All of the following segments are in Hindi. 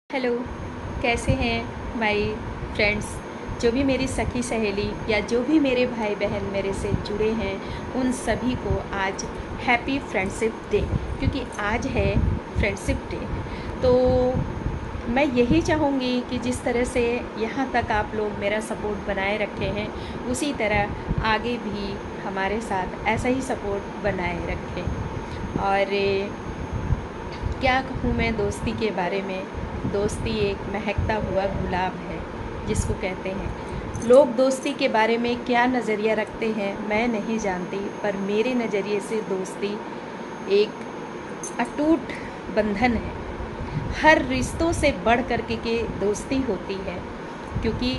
हेलो, कैसे हैं माय फ्रेंड्स। जो भी मेरी सखी सहेली या जो भी मेरे भाई बहन मेरे से जुड़े हैं उन सभी को आज हैप्पी फ्रेंडशिप डे, क्योंकि आज है फ्रेंडशिप डे। तो मैं यही चाहूँगी कि जिस तरह से यहाँ तक आप लोग मेरा सपोर्ट बनाए रखे हैं उसी तरह आगे भी हमारे साथ ऐसा ही सपोर्ट बनाए रखें। और क्या कहूँ मैं दोस्ती के बारे में। दोस्ती एक महकता हुआ गुलाब है जिसको कहते हैं। लोग दोस्ती के बारे में क्या नज़रिया रखते हैं मैं नहीं जानती, पर मेरे नज़रिए से दोस्ती एक अटूट बंधन है। हर रिश्तों से बढ़ कर के दोस्ती होती है, क्योंकि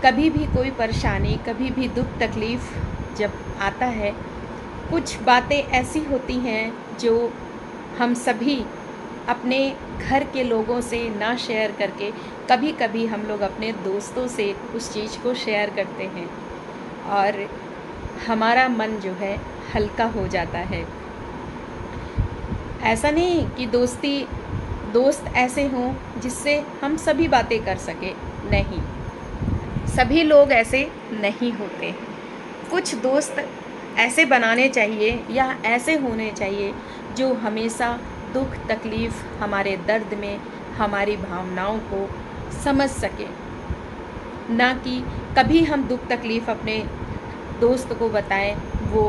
कभी भी कोई परेशानी, कभी भी दुख तकलीफ़ जब आता है, कुछ बातें ऐसी होती हैं जो हम सभी अपने घर के लोगों से ना शेयर करके कभी कभी हम लोग अपने दोस्तों से उस चीज़ को शेयर करते हैं और हमारा मन जो है हल्का हो जाता है। ऐसा नहीं कि दोस्त ऐसे हों जिससे हम सभी बातें कर सकें, नहीं, सभी लोग ऐसे नहीं होते। कुछ दोस्त ऐसे बनाने चाहिए या ऐसे होने चाहिए जो हमेशा दुख तकलीफ़, हमारे दर्द में हमारी भावनाओं को समझ सके। ना कि कभी हम दुख तकलीफ़ अपने दोस्त को बताएं, वो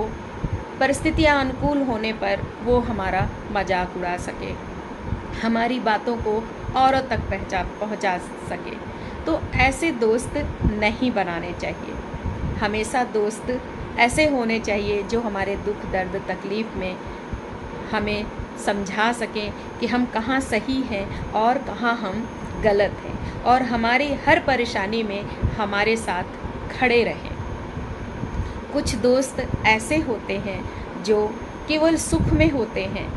परिस्थितियां अनुकूल होने पर वो हमारा मजाक उड़ा सके, हमारी बातों को औरों तक पहुंचा सके। तो ऐसे दोस्त नहीं बनाने चाहिए। हमेशा दोस्त ऐसे होने चाहिए जो हमारे दुख दर्द तकलीफ़ में हमें समझा सकें कि हम कहाँ सही हैं और कहाँ हम गलत हैं, और हमारी हर परेशानी में हमारे साथ खड़े रहें। कुछ दोस्त ऐसे होते हैं जो केवल सुख में होते हैं,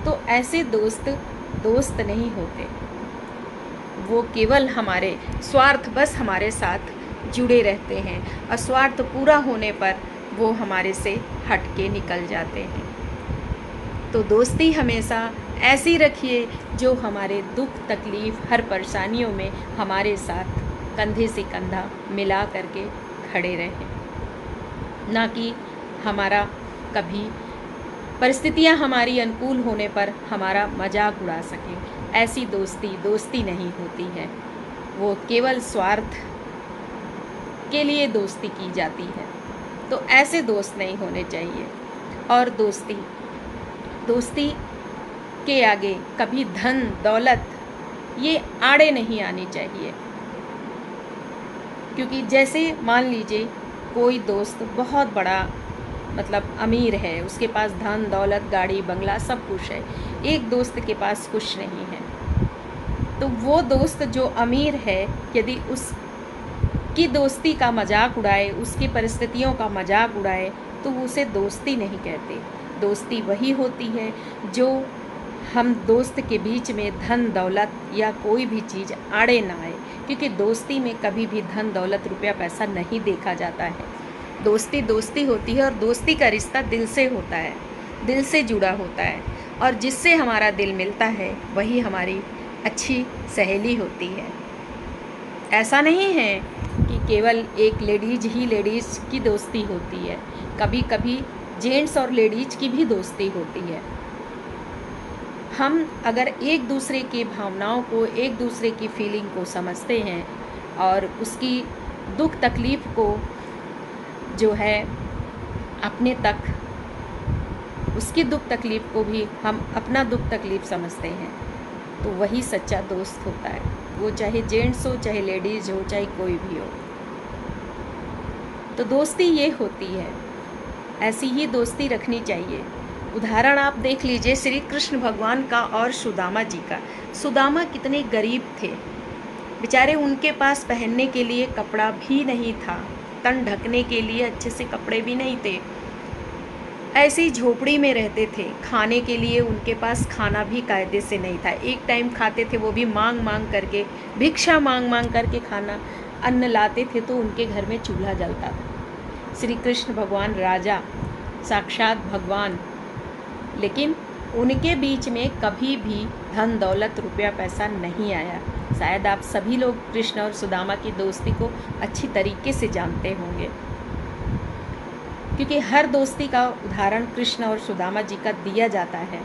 तो ऐसे दोस्त नहीं होते। वो केवल हमारे स्वार्थ बस हमारे साथ जुड़े रहते हैं और स्वार्थ पूरा होने पर वो हमारे से हट के निकल जाते हैं। तो दोस्ती हमेशा ऐसी रखिए जो हमारे दुख तकलीफ़ हर परेशानियों में हमारे साथ कंधे से कंधा मिला करके खड़े रहें, ना कि हमारा कभी परिस्थितियां हमारी अनुकूल होने पर हमारा मजाक उड़ा सकें। ऐसी दोस्ती नहीं होती है, वो केवल स्वार्थ के लिए दोस्ती की जाती है। तो ऐसे दोस्त नहीं होने चाहिए। और दोस्ती के आगे कभी धन दौलत ये आड़े नहीं आनी चाहिए। क्योंकि जैसे मान लीजिए कोई दोस्त बहुत बड़ा मतलब अमीर है, उसके पास धन दौलत गाड़ी बंगला सब कुछ है, एक दोस्त के पास कुछ नहीं है, तो वो दोस्त जो अमीर है यदि उसकी दोस्ती का मजाक उड़ाए, उसकी परिस्थितियों का मजाक उड़ाए, तो वो उसे दोस्ती नहीं कहते। दोस्ती वही होती है जो हम दोस्त के बीच में धन दौलत या कोई भी चीज़ आड़े ना आए, क्योंकि दोस्ती में कभी भी धन दौलत रुपया पैसा नहीं देखा जाता है। दोस्ती होती है और दोस्ती का रिश्ता दिल से होता है, दिल से जुड़ा होता है, और जिससे हमारा दिल मिलता है वही हमारी अच्छी सहेली होती है। ऐसा नहीं है कि केवल एक लेडीज़ की दोस्ती होती है, कभी कभी जेंट्स और लेडीज़ की भी दोस्ती होती है। हम अगर एक दूसरे की भावनाओं को, एक दूसरे की फीलिंग को समझते हैं और उसकी दुख तकलीफ़ को जो है अपने तक, उसकी दुख तकलीफ़ को भी हम अपना दुख तकलीफ़ समझते हैं, तो वही सच्चा दोस्त होता है। वो चाहे जेंट्स हो, चाहे लेडीज़ हो, चाहे कोई भी हो। तो दोस्ती ये होती है, ऐसी ही दोस्ती रखनी चाहिए। उदाहरण आप देख लीजिए श्री कृष्ण भगवान का और सुदामा जी का। सुदामा कितने गरीब थे बेचारे, उनके पास पहनने के लिए कपड़ा भी नहीं था, तन ढकने के लिए अच्छे से कपड़े भी नहीं थे, ऐसी झोपड़ी में रहते थे। खाने के लिए उनके पास खाना भी कायदे से नहीं था, एक टाइम खाते थे वो भी मांग मांग करके, भिक्षा मांग मांग करके खाना अन्न लाते थे, तो उनके घर में चूल्हा जलता था। श्री कृष्ण भगवान राजा, साक्षात भगवान, लेकिन उनके बीच में कभी भी धन दौलत रुपया पैसा नहीं आया। शायद आप सभी लोग कृष्ण और सुदामा की दोस्ती को अच्छी तरीके से जानते होंगे, क्योंकि हर दोस्ती का उदाहरण कृष्ण और सुदामा जी का दिया जाता है।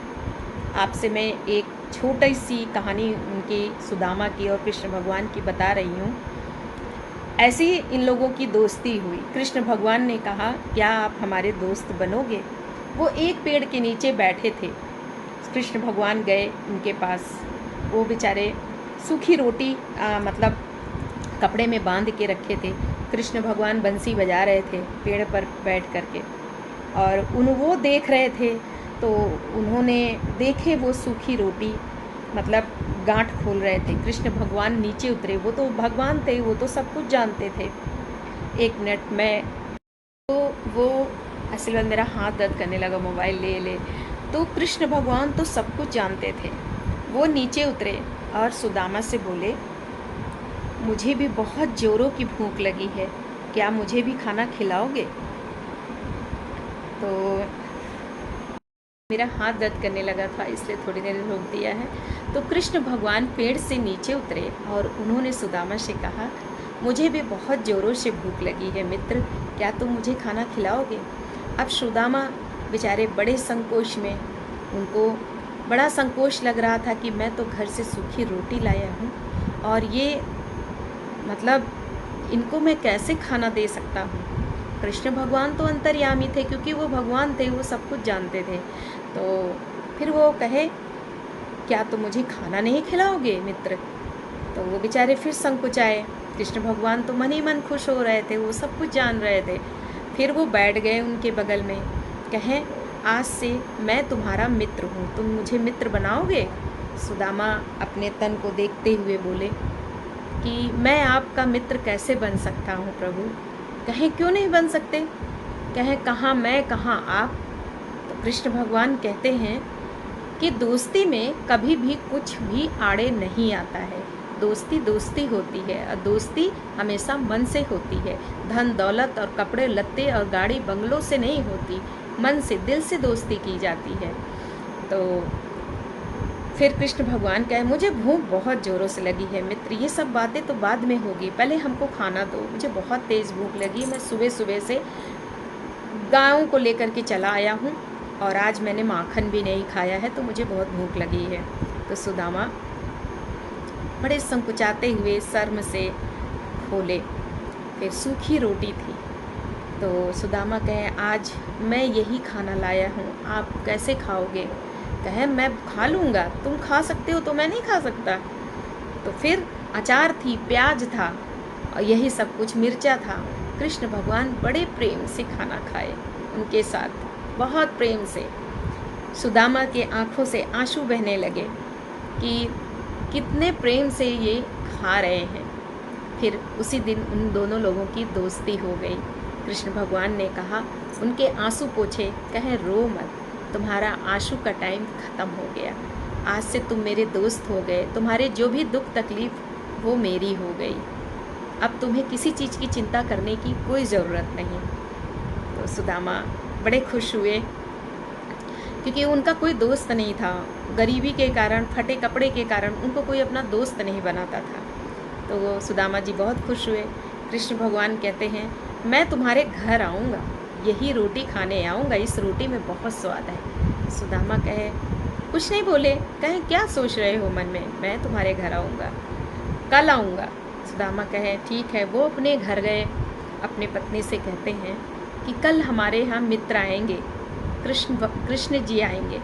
आपसे मैं एक छोटी सी कहानी उनकी सुदामा की और कृष्ण भगवान की बता रही हूँ। ऐसे ही इन लोगों की दोस्ती हुई। कृष्ण भगवान ने कहा, क्या आप हमारे दोस्त बनोगे? वो एक पेड़ के नीचे बैठे थे। कृष्ण भगवान गए उनके पास। वो बेचारे सूखी रोटी मतलब कपड़े में बांध के रखे थे। कृष्ण भगवान बंसी बजा रहे थे पेड़ पर बैठ कर के, और वो देख रहे थे। तो उन्होंने देखे वो सूखी रोटी, मतलब गांठ खोल रहे थे। कृष्ण भगवान नीचे उतरे। वो तो भगवान थे, वो तो सब कुछ जानते थे। एक मिनट में तो वो असल में मेरा हाथ दर्द करने लगा, मोबाइल ले ले। तो कृष्ण भगवान तो सब कुछ जानते थे। वो नीचे उतरे और सुदामा से बोले, मुझे भी बहुत ज़ोरों की भूख लगी है, क्या मुझे भी खाना खिलाओगे? तो मेरा हाथ दर्द करने लगा था, इसलिए थोड़ी देर रोक दिया है। तो कृष्ण भगवान पेड़ से नीचे उतरे और उन्होंने सुदामा से कहा, मुझे भी बहुत ज़ोरों से भूख लगी है मित्र, क्या तुम मुझे खाना खिलाओगे? अब सुदामा बेचारे बड़े संकोच में, उनको बड़ा संकोच लग रहा था कि मैं तो घर से सूखी रोटी लाया हूँ और ये मतलब इनको मैं कैसे खाना दे सकता हूँ। कृष्ण भगवान तो अंतर्यामी थे, क्योंकि वो भगवान थे, वो सब कुछ जानते थे। तो फिर वो कहे, क्या तुम मुझे खाना नहीं खिलाओगे मित्र? तो वो बेचारे फिर संकुचाए। कृष्ण भगवान तो मन ही मन खुश हो रहे थे, वो सब कुछ जान रहे थे। फिर वो बैठ गए उनके बगल में, कहें, आज से मैं तुम्हारा मित्र हूँ, तुम मुझे मित्र बनाओगे? सुदामा अपने तन को देखते हुए बोले कि मैं आपका मित्र कैसे बन सकता हूँ प्रभु? कहें, क्यों नहीं बन सकते? कहें, कहाँ मैं कहाँ आप? तो कृष्ण भगवान कहते हैं कि दोस्ती में कभी भी कुछ भी आड़े नहीं आता है। दोस्ती दोस्ती होती है और दोस्ती हमेशा मन से होती है। धन दौलत और कपड़े लत्ते और गाड़ी बंगलों से नहीं होती, मन से, दिल से दोस्ती की जाती है। तो फिर कृष्ण भगवान कहे, मुझे भूख बहुत ज़ोरों से लगी है मित्र, ये सब बातें तो बाद में होगी, पहले हमको खाना दो, मुझे बहुत तेज़ भूख लगी। मैं सुबह सुबह से गायों को लेकर के चला आया हूँ और आज मैंने माखन भी नहीं खाया है, तो मुझे बहुत भूख लगी है। तो सुदामा बड़े संकुचाते हुए शर्म से खोले। फिर सूखी रोटी थी। तो सुदामा कहे, आज मैं यही खाना लाया हूँ, आप कैसे खाओगे? कहे, मैं खा लूँगा, तुम खा सकते हो तो मैं नहीं खा सकता। तो फिर अचार थी, प्याज था और यही सब कुछ, मिर्चा था। कृष्ण भगवान बड़े प्रेम से खाना खाए उनके साथ, बहुत प्रेम से। सुदामा के आँखों से आंसू बहने लगे कि कितने प्रेम से ये खा रहे हैं। फिर उसी दिन उन दोनों लोगों की दोस्ती हो गई। कृष्ण भगवान ने कहा, उनके आंसू पोंछे, कहे, रो मत, तुम्हारा आंसू का टाइम ख़त्म हो गया। आज से तुम मेरे दोस्त हो गए, तुम्हारे जो भी दुख तकलीफ़ वो मेरी हो गई। अब तुम्हें किसी चीज़ की चिंता करने की कोई ज़रूरत नहीं। तो सुदामा बड़े खुश हुए, क्योंकि उनका कोई दोस्त नहीं था। गरीबी के कारण, फटे कपड़े के कारण उनको कोई अपना दोस्त नहीं बनाता था। तो वो सुदामा जी बहुत खुश हुए। कृष्ण भगवान कहते हैं, मैं तुम्हारे घर आऊँगा, यही रोटी खाने आऊँगा, इस रोटी में बहुत स्वाद है। सुदामा कहे, कुछ नहीं बोले। कहे, क्या सोच रहे हो मन में? मैं तुम्हारे घर आऊँगा, कल आऊँगा। सुदामा कहे, ठीक है। वो अपने घर गए, अपने पत्नी से कहते हैं कि कल हमारे यहाँ मित्र आएंगे, कृष्ण जी आएंगे।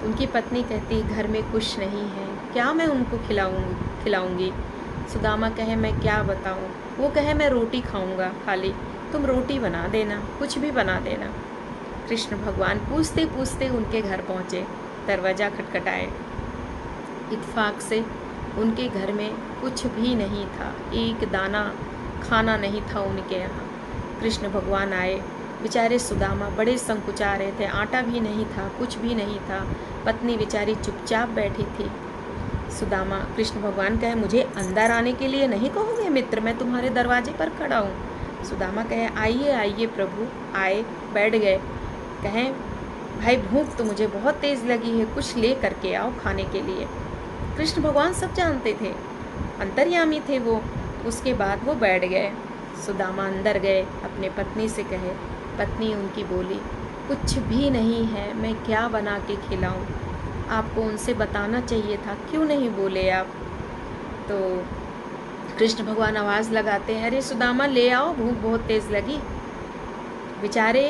उनकी पत्नी कहती, घर में कुछ नहीं है, क्या मैं उनको खिलाऊंगी? सुदामा कहे, मैं क्या बताऊं? वो कहे, मैं रोटी खाऊंगा, खाली तुम रोटी बना देना, कुछ भी बना देना। कृष्ण भगवान पूछते पूछते उनके घर पहुँचे, दरवाज़ा खटखटाए। इत्फाक से उनके घर में कुछ भी नहीं था, एक दाना खाना नहीं था उनके यहाँ। कृष्ण भगवान आए, बेचारे सुदामा बड़े संकुचा रहे थे, आटा भी नहीं था, कुछ भी नहीं था। पत्नी बेचारी चुपचाप बैठी थी। सुदामा, कृष्ण भगवान कहे, मुझे अंदर आने के लिए नहीं कहोगे मित्र, मैं तुम्हारे दरवाजे पर खड़ा हूँ। सुदामा कहे, आइए आइए प्रभु। आए, बैठ गए। कहें, भाई भूख तो मुझे बहुत तेज़ लगी है, कुछ ले करके आओ खाने के लिए। कृष्ण भगवान सब जानते थे, अंतर्यामी थे वो। उसके बाद वो बैठ गए। सुदामा अंदर गए, अपने पत्नी से कहे। पत्नी उनकी बोली, कुछ भी नहीं है, मैं क्या बना के खिलाऊं? आपको उनसे बताना चाहिए था, क्यों नहीं बोले आप? तो कृष्ण भगवान आवाज़ लगाते हैं, अरे सुदामा ले आओ, भूख बहुत तेज़ लगी। बेचारे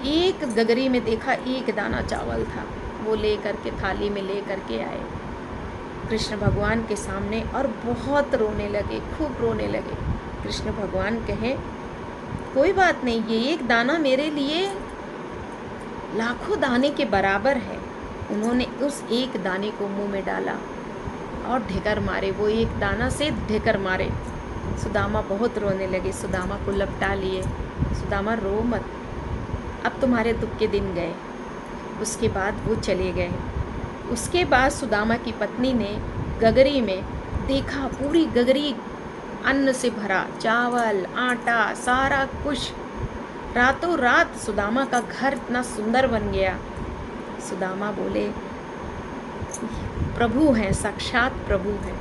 एक गगरी में देखा एक दाना चावल था, वो ले करके थाली में ले करके आए कृष्ण भगवान के सामने और बहुत रोने लगे, खूब रोने लगे। कृष्ण भगवान कहे, कोई बात नहीं, ये एक दाना मेरे लिए लाखों दाने के बराबर है। उन्होंने उस एक दाने को मुंह में डाला और ढेकर मारे, वो एक दाना से ढेकर मारे। सुदामा बहुत रोने लगे, सुदामा को लपटा लिए। सुदामा रो मत, अब तुम्हारे दुख के दिन गए। उसके बाद वो चले गए। उसके बाद सुदामा की पत्नी ने गगरी में देखा, पूरी गगरी अन्न से भरा, चावल आटा सारा कुछ। रातों रात सुदामा का घर इतना सुंदर बन गया। सुदामा बोले, प्रभु हैं, साक्षात प्रभु हैं।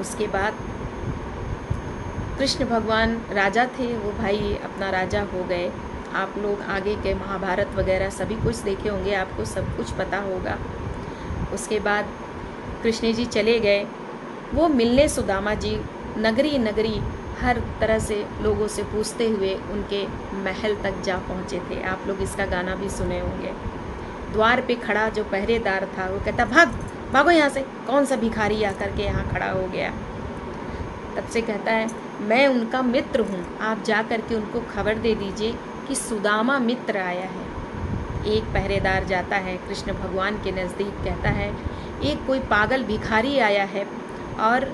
उसके बाद कृष्ण भगवान राजा थे, वो भाई अपना राजा हो गए। आप लोग आगे के महाभारत वगैरह सभी कुछ देखे होंगे, आपको सब कुछ पता होगा। उसके बाद कृष्ण जी चले गए, वो मिलने सुदामा जी नगरी नगरी हर तरह से लोगों से पूछते हुए उनके महल तक जा पहुँचे थे। आप लोग इसका गाना भी सुने होंगे। द्वार पे खड़ा जो पहरेदार था वो कहता, भाग भागो यहाँ से, कौन सा भिखारी आकर के यहाँ खड़ा हो गया। तब से कहता है, मैं उनका मित्र हूँ, आप जा कर के उनको खबर दे दीजिए कि सुदामा मित्र आया है। एक पहरेदार जाता है कृष्ण भगवान के नज़दीक, कहता है, एक कोई पागल भिखारी आया है। और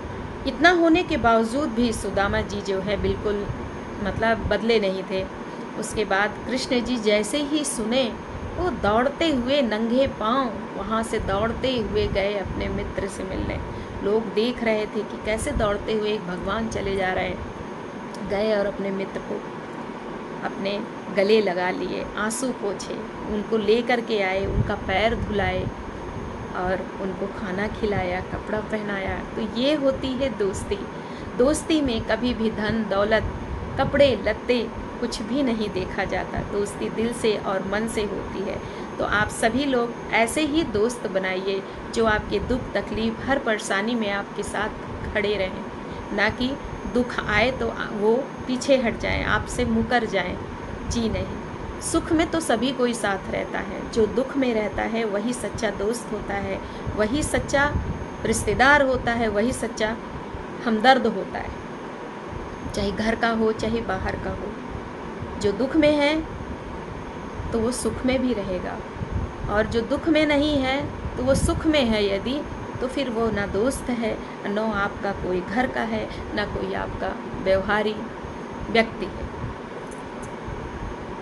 इतना होने के बावजूद भी सुदामा जी जो है बिल्कुल मतलब बदले नहीं थे। उसके बाद कृष्ण जी जैसे ही सुने, वो दौड़ते हुए नंगे पांव वहाँ से दौड़ते हुए गए अपने मित्र से मिलने। लोग देख रहे थे कि कैसे दौड़ते हुए एक भगवान चले जा रहे हैं। गए और अपने मित्र को अपने गले लगा लिए, आंसू पोंछे, उनको ले कर के आए, उनका पैर धुलाए और उनको खाना खिलाया, कपड़ा पहनाया। तो ये होती है दोस्ती। दोस्ती में कभी भी धन दौलत, कपड़े लत्ते कुछ भी नहीं देखा जाता। दोस्ती दिल से और मन से होती है। तो आप सभी लोग ऐसे ही दोस्त बनाइए जो आपके दुख तकलीफ़ हर परेशानी में आपके साथ खड़े रहें, ना कि दुख आए तो वो पीछे हट जाएं, आपसे मुकर जाएं। जी नहीं, सुख में तो सभी कोई साथ रहता है, जो दुख में रहता है वही सच्चा दोस्त होता है, वही सच्चा रिश्तेदार होता है, वही सच्चा हमदर्द होता है, चाहे घर का हो चाहे बाहर का हो। जो दुख में है तो वो सुख में भी रहेगा, और जो दुख में नहीं है तो वो सुख में है यदि, तो फिर वो ना दोस्त है, न आपका कोई घर का है, ना कोई आपका व्यवहारी व्यक्ति है।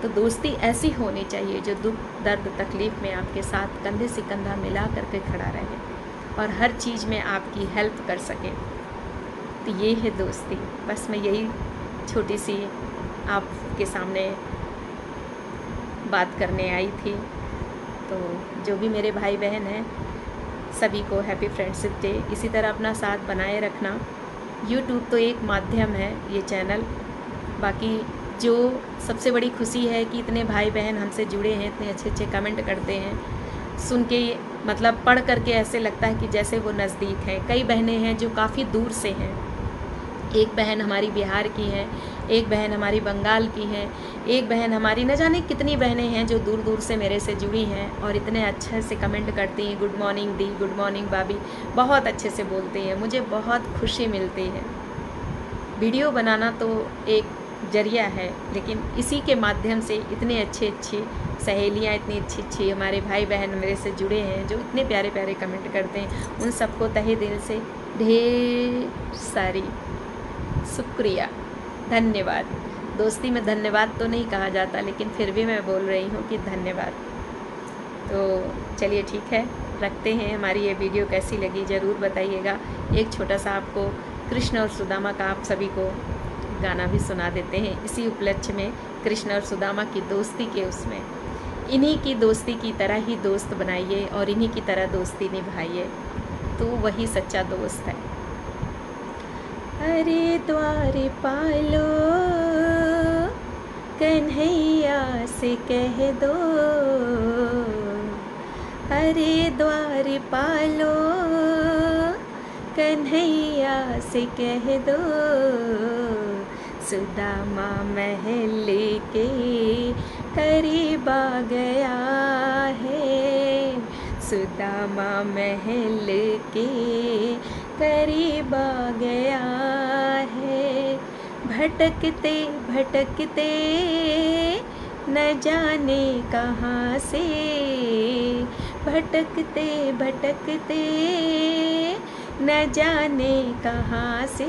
तो दोस्ती ऐसी होनी चाहिए जो दुख दर्द तकलीफ़ में आपके साथ कंधे से कंधा मिला करके खड़ा रहे और हर चीज़ में आपकी हेल्प कर सके। तो ये है दोस्ती। बस मैं यही छोटी सी आपके सामने बात करने आई थी। तो जो भी मेरे भाई बहन हैं सभी को हैप्पी फ्रेंडशिप डे। इसी तरह अपना साथ बनाए रखना। यूट्यूब तो एक माध्यम है, ये चैनल, बाकी जो सबसे बड़ी खुशी है कि इतने भाई बहन हमसे जुड़े हैं, इतने अच्छे अच्छे कमेंट करते हैं, सुन के मतलब पढ़ करके ऐसे लगता है कि जैसे वो नज़दीक हैं। कई बहनें हैं जो काफ़ी दूर से हैं, एक बहन हमारी बिहार की है, एक बहन हमारी बंगाल की है, एक बहन हमारी न जाने कितनी बहनें हैं जो दूर दूर से मेरे से जुड़ी हैं और इतने अच्छे से कमेंट करती हैं। गुड मॉर्निंग दी, गुड मॉर्निंग भाभी, बहुत अच्छे से बोलती हैं, मुझे बहुत खुशी मिलती है। वीडियो बनाना तो एक जरिया है, लेकिन इसी के माध्यम से इतने अच्छे अच्छे सहेलियाँ, इतनी अच्छी अच्छी हमारे भाई बहन मेरे से जुड़े हैं जो इतने प्यारे प्यारे कमेंट करते हैं। उन सबको तहे दिल से ढेर सारी शुक्रिया, धन्यवाद। दोस्ती में धन्यवाद तो नहीं कहा जाता, लेकिन फिर भी मैं बोल रही हूँ कि धन्यवाद। तो चलिए ठीक है, रखते हैं। हमारी ये वीडियो कैसी लगी ज़रूर बताइएगा। एक छोटा सा आपको कृष्ण और सुदामा का आप सभी को गाना भी सुना देते हैं, इसी उपलक्ष्य में, कृष्ण और सुदामा की दोस्ती के उसमें। इन्हीं की दोस्ती की तरह ही दोस्त बनाइए और इन्हीं की तरह दोस्ती निभाइए, तो वही सच्चा दोस्त है। अरे द्वार पालो कन्हैया से कह दो, अरे द्वार पालो कन्हैया से कह दो, सुदामा महल के करीब आ गया है, सुदामा महल के करीब आ गया है। भटकते भटकते न जाने कहाँ से, भटकते भटकते न जाने कहाँ से,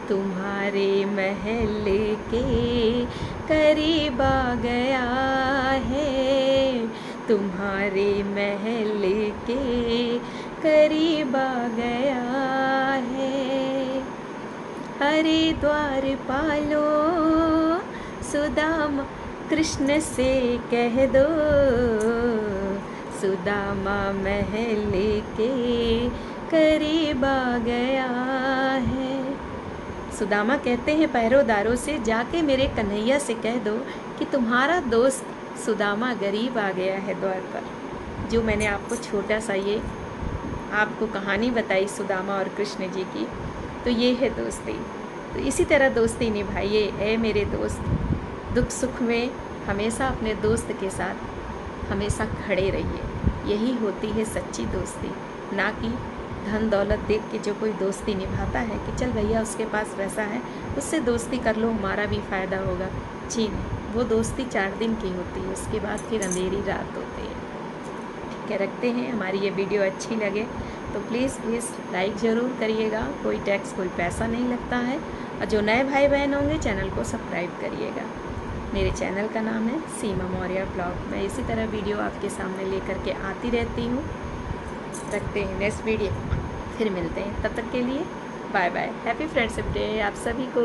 तुम्हारे महल के करीब आ गया है, तुम्हारे महल के करीब आ गया है। हरे द्वार पालो सुदामा कृष्ण से कह दो, सुदामा महल के करीब आ गया है। सुदामा कहते हैं पहरेदारों से, जाके मेरे कन्हैया से कह दो कि तुम्हारा दोस्त सुदामा गरीब आ गया है द्वार पर। जो मैंने आपको छोटा सा ये आपको कहानी बताई सुदामा और कृष्ण जी की, तो ये है दोस्ती। तो इसी तरह दोस्ती निभाइए ऐ मेरे दोस्त, दुख सुख में हमेशा अपने दोस्त के साथ हमेशा खड़े रहिए। यही होती है सच्ची दोस्ती, ना कि धन दौलत देख के जो कोई दोस्ती निभाता है कि चल भैया उसके पास पैसा है उससे दोस्ती कर लो, हमारा भी फ़ायदा होगा। जी नहीं, वो दोस्ती 4 दिन की होती है, उसके बाद फिर अंधेरी रात होती है। ठीक है, रखते हैं। हमारी ये वीडियो अच्छी लगे तो प्लीज़ लाइक ज़रूर करिएगा, कोई टैक्स कोई पैसा नहीं लगता है। और जो नए भाई बहन होंगे चैनल को सब्सक्राइब करिएगा। मेरे चैनल का नाम है सीमा मौर्य ब्लॉग। मैं इसी तरह वीडियो आपके सामने लेकर के आती रहती हूँ। रखते हैं, नेक्स्ट वीडियो फिर मिलते हैं, तब तक के लिए bye bye. Happy friendship day आप सभी को।